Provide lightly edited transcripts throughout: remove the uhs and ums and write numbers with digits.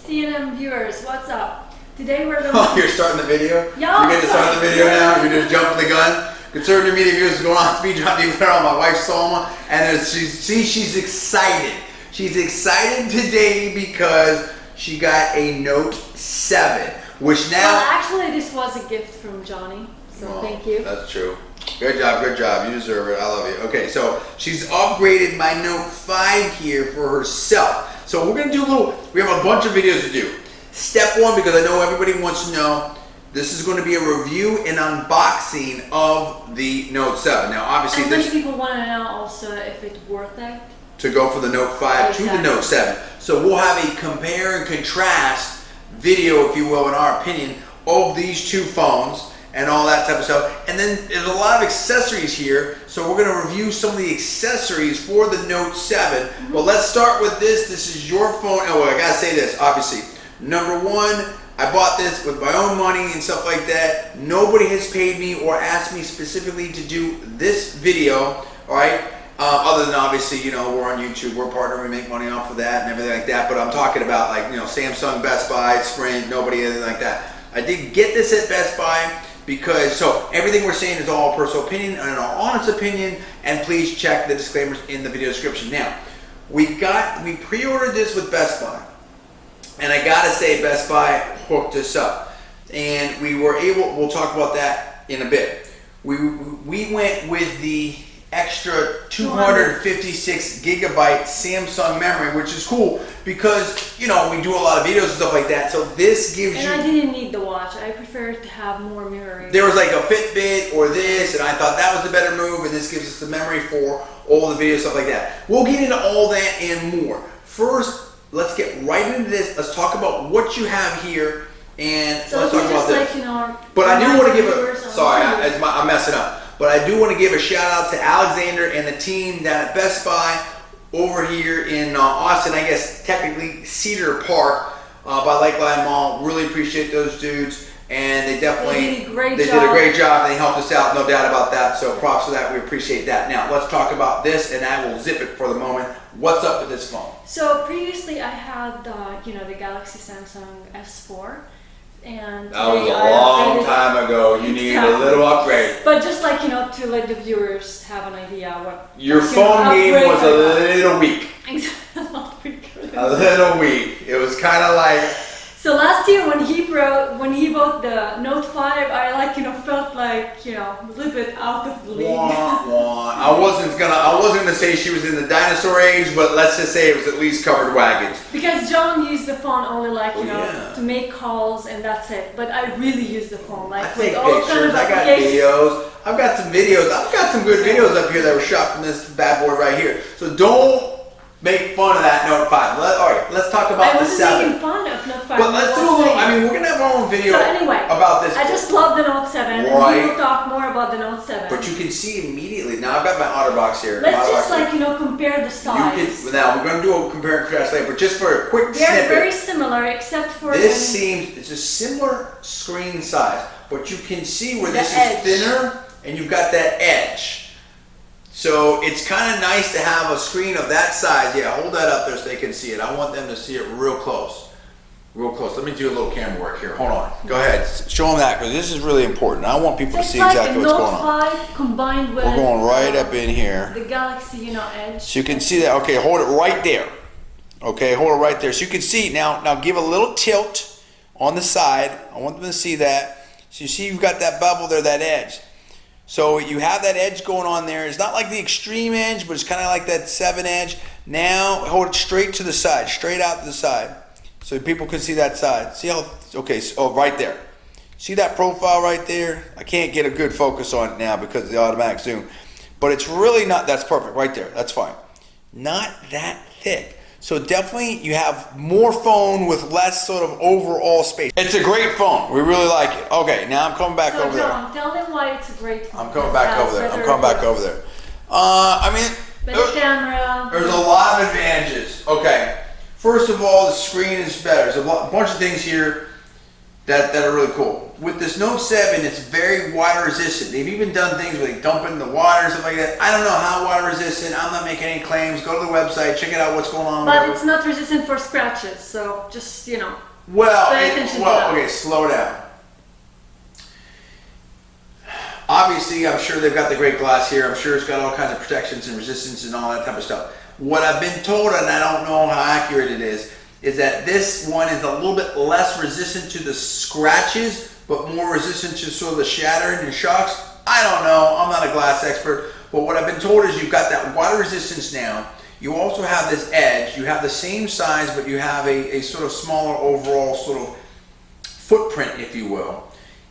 CNN viewers, what's up? Today we're going Oh, you're starting the video? Yeah. You're going to start the video now? You're just jumping the gun? Conservative media viewers is going on. It's me, John and Villarreal, my wife Salma, and she's excited. She's excited today because she got a Note 7, which now... Well, actually this was a gift from Johnny, so thank you. That's true. Good job, good job. You deserve it. I love you. Okay, so she's upgraded my Note 5 here for herself. So we're going to do a little, we have a bunch of videos to do. Step one, because I know everybody wants to know, this is going to be a review and unboxing of the Note 7. Now obviously and many people want to know also if it's worth it. To go from the Note 5 to the Note 7. So we'll have a compare and contrast video, if you will, in our opinion, of these two phones and all that type of stuff. And then there's a lot of accessories here, so we're going to review some of the accessories for the Note 7. But let's start with this. This is your phone. Oh, well, I gotta say this, obviously. Number one, I bought this with my own money and stuff like that. Nobody has paid me or asked me specifically to do this video, all right? Other than obviously, you know, we're on YouTube, we're a partner, we make money off of that and everything like that. But I'm talking about, like, you know, Samsung, Best Buy, Sprint, nobody, anything like that. I did get this at Best Buy because, so everything we're saying is all personal opinion and an honest opinion, and please check the disclaimers in the video description. Now, we pre-ordered this with Best Buy, and I gotta say Best Buy hooked us up, and we were able, we'll talk about that in a bit. We went with the extra 256 gigabyte Samsung memory, which is cool because, you know, we do a lot of videos and stuff like that. So this gives you... And I didn't need the watch. I prefer to have more memory. There was like a Fitbit or this, and I thought that was the better move, and this gives us the memory for all the videos, stuff like that. We'll get into all that and more. First, let's get right into this. Let's talk about what you have here, and so let's talk about this. Like, you know, but I do want to give a... Sorry, I'm messing up. But I do want to give a shout out to Alexander and the team down at Best Buy over here in Austin, I guess technically Cedar Park by Lake Line Mall. Really appreciate those dudes, and they definitely did a great job. They helped us out, no doubt about that. So props for that. We appreciate that. Now let's talk about this, and I will zip it for the moment. What's up with this phone? So previously I had you know, the Galaxy Samsung S4. And that was a long time ago. You need a little upgrade. But just like, you know, to let the viewers have an idea what your phone game was a little weak. A little weak. It was kind of like. So last year when he bought the Note 5, I, like, you know, felt like, you know, a little bit out of the league. I wasn't gonna say she was in the dinosaur age, but let's just say it was at least covered wagons. Because John used the phone only, like, you know, to make calls, and that's it. But I really use the phone, like, I take pictures. I got videos. I've got some videos. I've got some good videos up here that were shot from this bad boy right here. So don't make fun of that Note 5. All right, let's talk about the 7. I wasn't making fun of Note 5. But let's do a little, I mean, we're going to have our own video about this. I just love the Note 7, right. And we will talk more about the Note 7. But you can see immediately. Now, I've got my OtterBox here. Let's just, like, you know, compare the size. Now, we're going to do a compare and contrast later, but just for a quick snippet. They're very similar, except for... This seems, it's a similar screen size, but you can see where this is thinner, and you've got that edge. So it's kind of nice to have a screen of that size. Yeah, hold that up there so they can see it. I want them to see it real close. Real close. Let me do a little camera work here. Hold on. Go ahead. Show them that, because this is really important. I want people to see exactly what's going on. Note 5 combined with... We're going right up in here. The Galaxy, you know, Edge. So you can see that. Okay, hold it right there. Okay, hold it right there. So you can see, now give a little tilt on the side. I want them to see that. So you see you've got that bevel there, that edge. So you have that edge going on there. It's not like the extreme edge, but it's kind of like that 7 edge. Now hold it straight to the side, straight out to the side, so people can see that side. See how, okay, so, right there. See that profile right there? I can't get a good focus on it now because of the automatic zoom. But it's really not, that's perfect right there, that's fine. Not that thick. So definitely you have more phone with less sort of overall space. It's a great phone. We really like it. Okay, now I'm coming back over there. John, tell them why it's a great phone. I'm coming back over there. I'm coming back over there. I mean, better camera. There's a lot of advantages. Okay, first of all, the screen is better. There's a bunch of things here. that are really cool. With this Note 7, it's very water resistant. They've even done things where they dump it in the water and stuff like that. I don't know how water resistant. I'm not making any claims. Go to the website, check it out, what's going on. But whatever. it's not resistant for scratches, so just, you know. Well, pay attention to that. okay, slow down. Obviously, I'm sure they've got the great glass here. I'm sure it's got all kinds of protections and resistance and all that type of stuff. What I've been told, and I don't know how accurate it is that this one is a little bit less resistant to the scratches, but more resistant to sort of the shattering and shocks. I don't know. I'm not a glass expert, but what I've been told is you've got that water resistance now. You also have this edge. You have the same size, but you have a sort of smaller overall sort of footprint, if you will.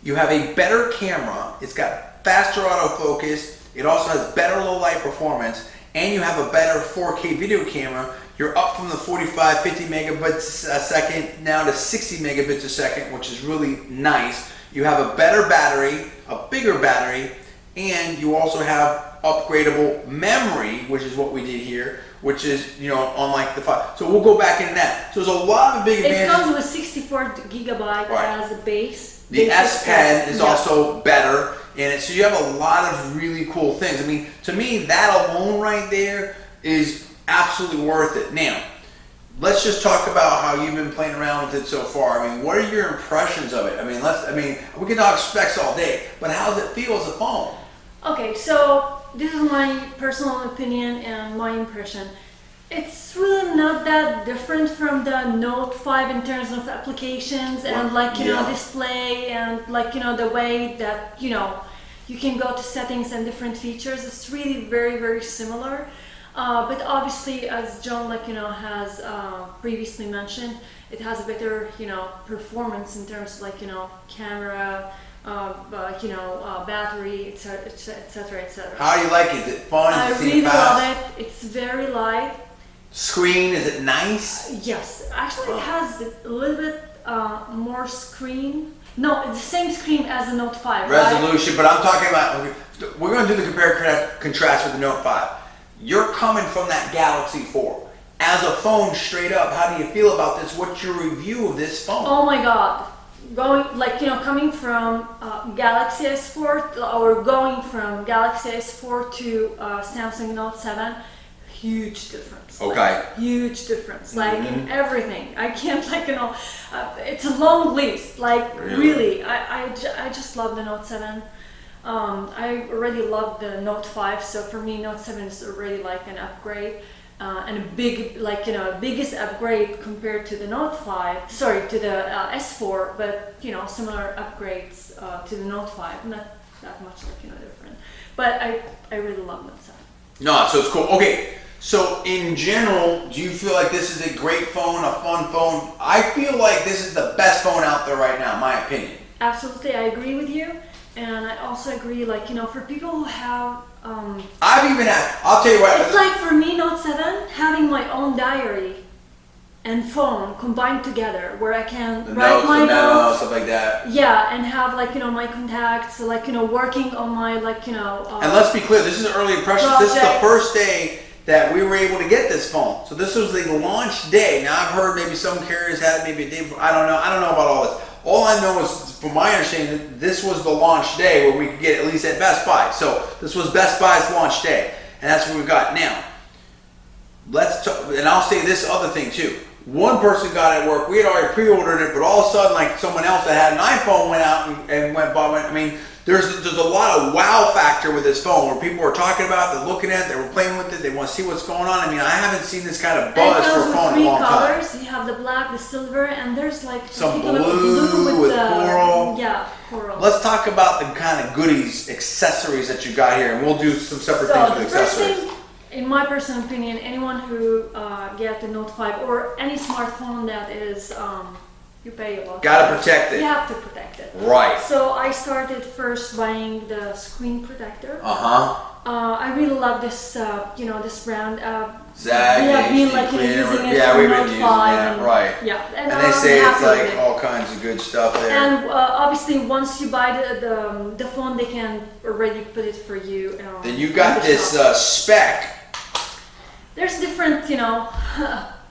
You have a better camera. It's got faster autofocus. It also has better low light performance, and you have a better 4K video camera. You're up from the 45, 50 megabits a second now to 60 megabits a second, which is really nice. You have a better battery, a bigger battery, and you also have upgradable memory, which is what we did here, which is, you know, unlike the 5. So we'll go back into that. So there's a lot of big advantages. It comes with 64 gigabyte as a base. The S Pen is also better in it. So you have a lot of really cool things. I mean, to me, that alone right there is absolutely worth it. Now, let's just talk about how you've been playing around with it so far. I mean, what are your impressions of it? I mean, we can talk specs all day, but how does it feel as a phone? Okay, so this is my personal opinion and my impression. It's really not that different from the Note 5 in terms of applications and like, you know, display and like, you know, the way that, you know, you can go to settings and different features. It's really very, very similar. But obviously, as John, like, you know, has previously mentioned, it has a better, you know, performance in terms of like, you know, camera, you know, battery, etc., etc., etc. How do you like it? Is it fun? I really love it. It's very light. Screen, is it nice? Yes, actually, it has a little bit more screen. No, it's the same screen as the Note 5. Resolution, right? but I'm talking about. We're going to do the compare contrast with the Note 5. You're coming from that Galaxy 4. As a phone, straight up, how do you feel about this? What's your review of this phone? Oh my God. Going, like, you know, coming from Galaxy S4 or going from Galaxy S4 to Samsung Note 7, huge difference. Okay. Like, huge difference. Like, in everything. I can't, like, you know, it's a long list. Like, really, I just love the Note 7. I already love the Note 5, so for me Note 7 is already like an upgrade and a big, like, you know, biggest upgrade compared to the Note 5, sorry, to the S4, but, you know, similar upgrades to the Note 5, not that much, like, you know, different. But I really love Note 7. No, so it's cool. Okay, so in general, do you feel like this is a great phone, a fun phone? I feel like this is the best phone out there right now, in my opinion. Absolutely, I agree with you. And I also agree, like, you know, for people who have... I've even had, I'll tell you what. It's like, for me, Note 7, having my own diary and phone combined together, where I can write my notes, stuff like that. Yeah, and have, like, you know, my contacts, like, you know, working on my, like, you know... and let's be clear, this is early impressions. This is the first day that we were able to get this phone. So this was the launch day. Now, I've heard maybe some carriers had it maybe a day before. I don't know about all this. All I know is, from my understanding, this was the launch day where we could get it, at least at Best Buy. So this was Best Buy's launch day, and that's what we got. Now, let's talk, and I'll say this other thing too. One person got it at work. We had already pre-ordered it, but all of a sudden, like, someone else that had an iPhone went out and went bought it. I mean, there's a lot of wow factor with this phone where people are talking about it, they're looking at it, they were playing with it, they want to see what's going on. I mean, I haven't seen this kind of buzz for a phone in a long time. It comes with 3 colors. You have the black, the silver, and there's like some blue with coral. Yeah, coral. Let's talk about the kind of goodies, accessories that you got here, and we'll do some separate things with accessories. First thing, in my personal opinion, anyone who get the Note 5 or any smartphone that is you pay a lot. Gotta protect it. You have to protect it. Right. So I started first buying the screen protector. I really love this, you know, this brand. Zag, we have been like using it for Note 5. Right. Yeah. And they say it's like all kinds of good stuff there. And obviously, once you buy the phone, they can already put it for you. Then you got this spec. There's different, you know,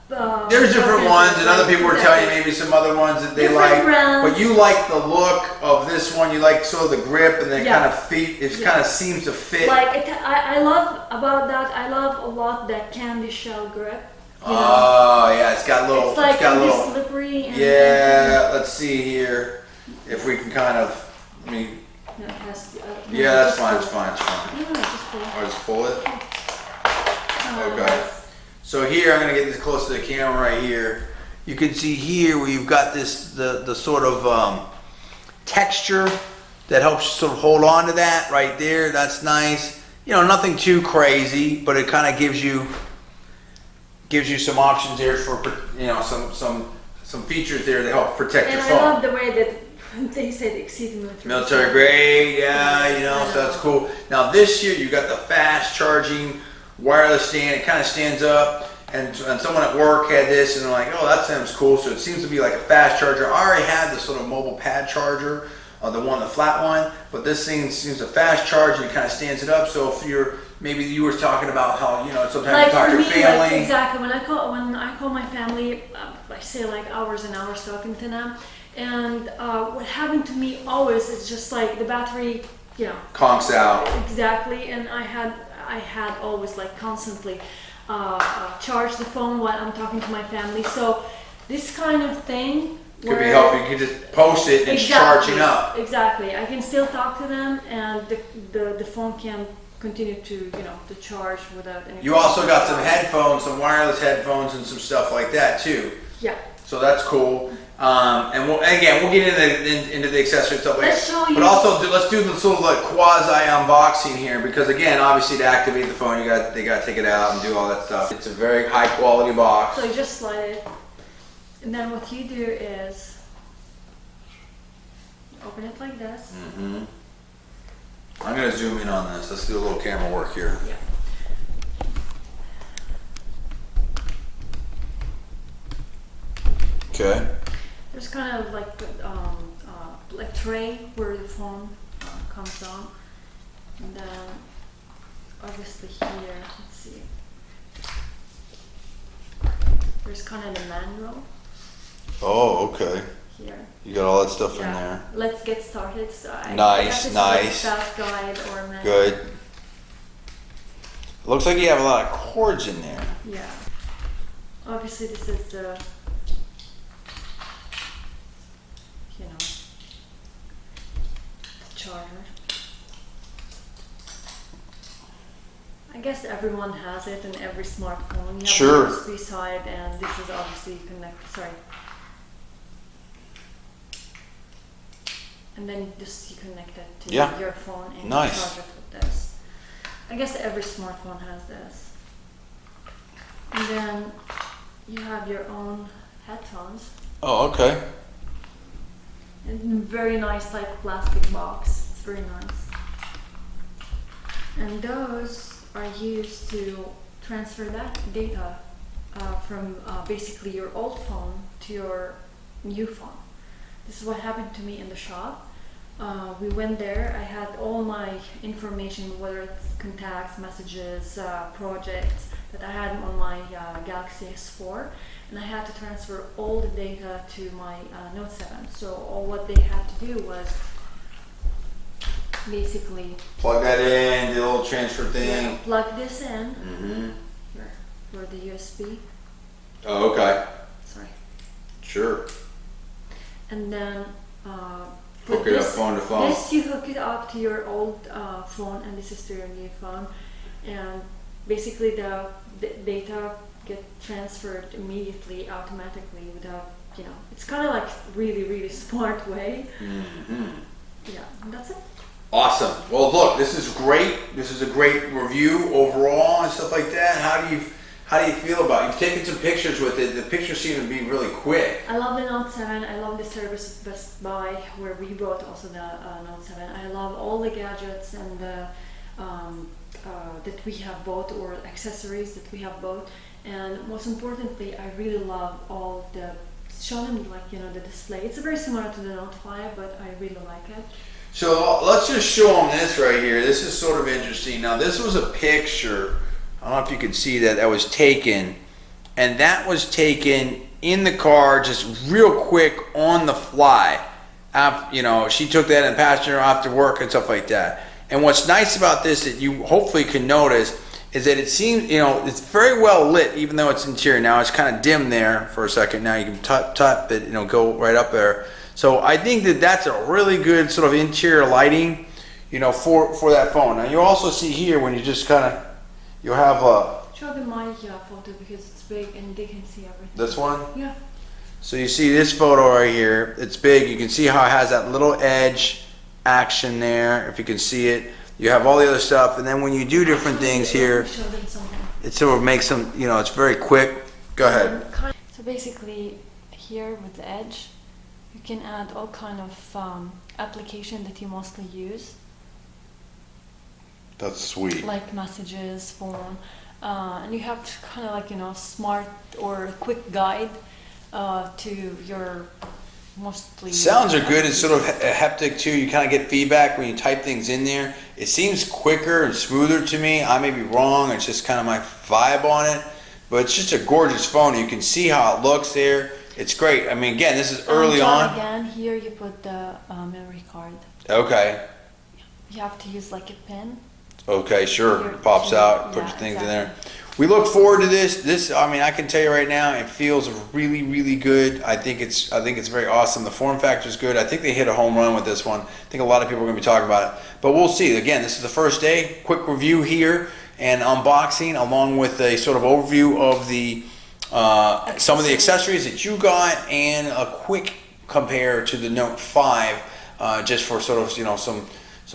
There's different ones, and other people were telling you exactly. maybe some other ones that they Different like. brands. But you like the look of this one. You like sort of the grip, and then Yeah. kind of feet. It Yeah. kind of seems to fit. Like I love about that. I love a lot that candy shell grip. You know? Oh yeah, it's got little. It's like got really little. slippery. And Yeah, let's see here if we can kind of. I mean, No, it has, no, yeah, that's just fine. pull It's fine. It's fine. it. No, just pull it. I'll just pull it. Oh, Okay. nice. So here, I'm gonna get this close to the camera right here. You can see here where you've got this the sort of texture that helps sort of hold on to that right there. That's nice. You know, nothing too crazy, but it kind of gives you some options there for, you know, some features there to help protect And your I phone. love the way that they said exceed military. Military grade, yeah, you know, so that's cool. Now this here, you got the fast charging wireless stand. It kind of stands up, and someone at work had this, and they're like, oh, that sounds cool. So it seems to be like a fast charger. I already had the sort of mobile pad charger, the flat one, but this thing seems to fast charge, and it kind of stands it up. So if maybe you were talking about how, you know, sometimes Like you talk for to me, your family. like, exactly. When I call my family, I say like hours and hours talking to them. And what happened to me always is just like the battery, you know. Conks out. Exactly, and I had always like constantly charge the phone while I'm talking to my family. So this kind of thing Could be helpful. You can just post it and it's charging up. Exactly, I can still talk to them, and the phone can continue to, you know, to charge without any. You also got some headphones, some wireless headphones, and some stuff like that too. Yeah. So that's cool. And we'll get into the accessory stuff later. Let's show you. But also, let's do the sort of like quasi unboxing here, because again, obviously to activate the phone, they got to take it out and do all that stuff. It's a very high quality box. So you just slide it, and then what you do is open it like this. Mm-hmm. I'm gonna zoom in on this. Let's do a little camera work here. Yeah. Okay. There's kind of like tray where the phone comes on, and then obviously here, let's see, there's kind of the manual Oh, okay. here. You got all that stuff in Yeah. there. Let's get started. So I Nice, got this nice. fast guide or manual. Good. Looks like you have a lot of cords in there. Yeah. Obviously, this is the, you know, the charger. I guess everyone has it in every smartphone. You have Sure. the USB side, and this is obviously connected. Sorry. And then you connect it to Yeah. your phone and Nice. you charge it with this. I guess every smartphone has this. And then you have your own headphones. Oh, okay. In very nice like plastic box. It's very nice. And those are used to transfer that data from basically your old phone to your new phone. This is what happened to me in the shop. We went there, I had all my information, whether it's contacts, messages, projects that I had on my Galaxy S4, and I had to transfer all the data to my Note 7. So all what they had to do was basically Plug that in, do a little transfer thing. plug this in Mm-hmm. here for the USB. Oh, okay. Sorry. Sure. And then Hook it up phone to phone. This you hook it up to your old phone, and this is to your new phone, and basically the data get transferred immediately, automatically, without, you know, it's kind of like really smart way. Mm-hmm. Yeah, and that's it. Awesome. Well, look, this is great. This is a great review overall and stuff like that. How do you feel about it? You've taken some pictures with it. The pictures seem to be really quick. I love the Note 7. I love the service of Best Buy, where we bought also the Note 7. I love all the gadgets and the that we have bought, or accessories that we have bought. And most importantly, I really love all the showing, like, you know, the display. It's very similar to the Note 5, but I really like it. So let's just show them this right here. This is sort of interesting. Now, this was a picture. I don't know if you can see that was taken and that was taken in the car, just real quick on the fly. You know, she took that in the passenger after work and stuff like that. And what's nice about this that you hopefully can notice is that it seems, you know, it's very well lit, even though it's interior. Now it's kind of dim there for a second. Now you can tap it, you know, go right up there. So I think that that's a really good sort of interior lighting, you know, for that phone. Now you also see here when you just kind of, you have a... Show them my photo because it's big and they can see everything. This one? Yeah. So you see this photo right here. It's big. You can see how it has that little edge action there, if you can see it. You have all the other stuff, and then when you do different things here, Show them something. it sort of makes them, you know, it's very quick. Go ahead. So basically, here with the edge, you can add all kind of application that you mostly use, That's sweet. like messages, phone, and you have kind of like, you know, smart or quick guide to your mostly. Sounds are good. It's sort of haptic too. You kind of get feedback when you type things in there. It seems quicker and smoother to me. I may be wrong. It's just kind of my vibe on it. But it's just a gorgeous phone. You can see how it looks there. It's great. I mean, again, this is early on. Again, here you put the memory card. Okay. You have to use like a pen. Okay, sure. Here, Pops out, put yeah, your things exactly. in there. We look forward to this. This, I mean, I can tell you right now, it feels really, really good. I think it's very awesome. The form factor is good. I think they hit a home run with this one. I think a lot of people are going to be talking about it. But we'll see. Again, this is the first day. Quick review here and unboxing, along with a sort of overview of the some of the accessories that you got, and a quick compare to the Note 5, just for sort of, you know, some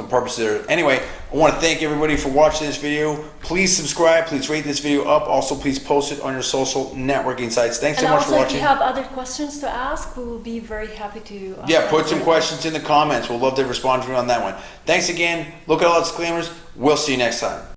purpose there. Anyway, I want to thank everybody for watching this video. Please subscribe. Please rate this video up. Also, please post it on your social networking sites. Thanks so much for And also, if watching. you have other questions to ask, we will be very happy to. Yeah, put some answer. questions in the comments. We'll love to respond to you on that one. Thanks again. Look at all the disclaimers. We'll see you next time.